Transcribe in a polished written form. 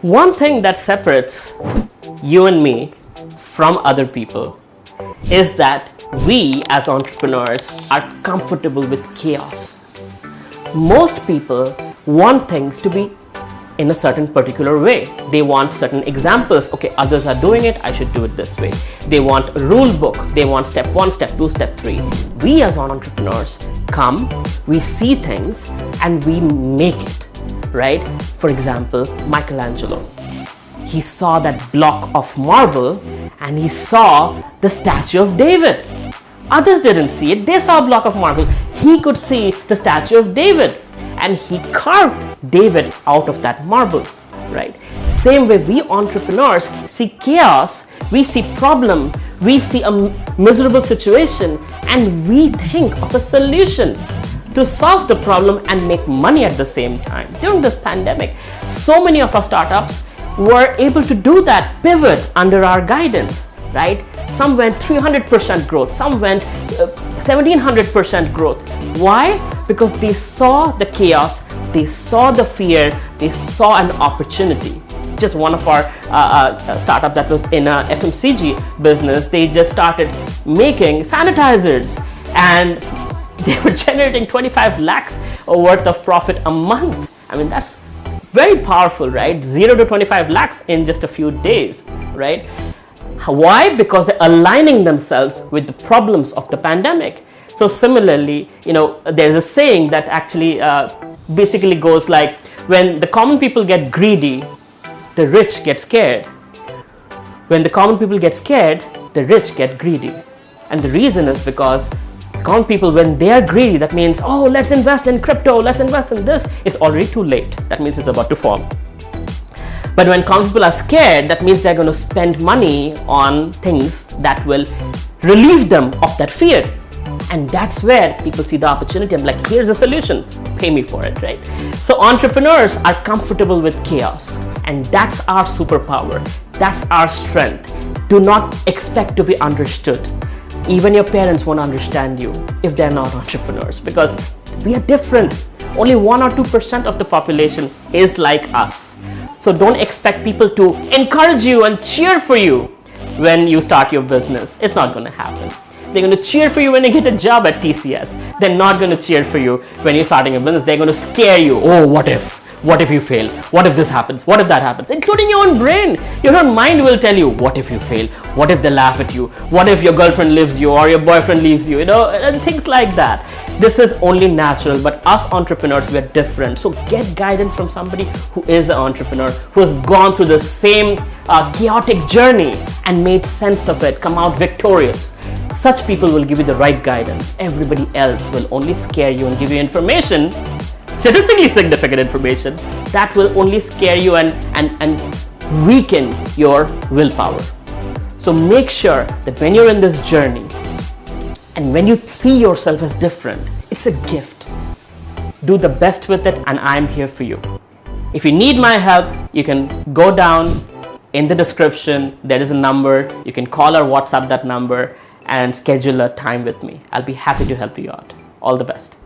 One thing that separates you and me from other people is that we as entrepreneurs are comfortable with chaos. Most people want things to be in a certain particular way. They want certain examples. Okay, others are doing it, I should do it this way. They want a rule book. They want step 1, step 2, step 3. We as entrepreneurs come, we see things and we make it, right? For example, Michelangelo. He saw that block of marble and he saw the statue of David. Others didn't see it. They saw a block of marble. He could see the statue of David and he carved David out of that marble, right? Same way we entrepreneurs see chaos, we see problem, we see a miserable situation and we think of a solution to solve the problem and make money at the same time. During this pandemic, so many of our startups were able to do that, pivot under our guidance, right? Some went 300% growth, some went 1700% growth. Why? Because they saw the chaos, they saw the fear, they saw an opportunity. Just one of our startup that was in a FMCG business, they just started making sanitizers and they were generating 25 lakhs worth of profit a month. I mean, that's very powerful, right? 0 to 25 lakhs in just a few days, right? Why? Because they're aligning themselves with the problems of the pandemic. So similarly, there's a saying that actually basically goes like, when the common people get greedy, the rich get scared. When the common people get scared, the rich get greedy. And the reason is because common people, when they are greedy, that means, oh, let's invest in crypto, let's invest in this. It's already too late. That means it's about to fall. But when common people are scared, that means they're going to spend money on things that will relieve them of that fear. And that's where people see the opportunity. I'm like, here's a solution, pay me for it, right? So entrepreneurs are comfortable with chaos. And that's our superpower. That's our strength. Do not expect to be understood. Even your parents won't understand you if they're not entrepreneurs, because we are different. Only 1 or 2% of the population is like us. So don't expect people to encourage you and cheer for you when you start your business. It's not going to happen. They're going to cheer for you when you get a job at TCS. They're not going to cheer for you when you're starting a business. They're going to scare you. Oh, what if? What if you fail? What if this happens? What if that happens? Including your own brain. Your own mind will tell you, what if you fail? What if they laugh at you? What if your girlfriend leaves you or your boyfriend leaves you? And things like that. This is only natural, but us entrepreneurs, we're different. So get guidance from somebody who is an entrepreneur, who has gone through the same chaotic journey and made sense of it, come out victorious. Such people will give you the right guidance. Everybody else will only scare you and give you information, statistically significant information, that will only scare you and weaken your willpower. So make sure that when you're in this journey and when you see yourself as different, it's a gift. Do the best with it, and I'm here for you. If you need my help, you can go down in the description. There is a number. You can call or WhatsApp that number and schedule a time with me. I'll be happy to help you out. All the best.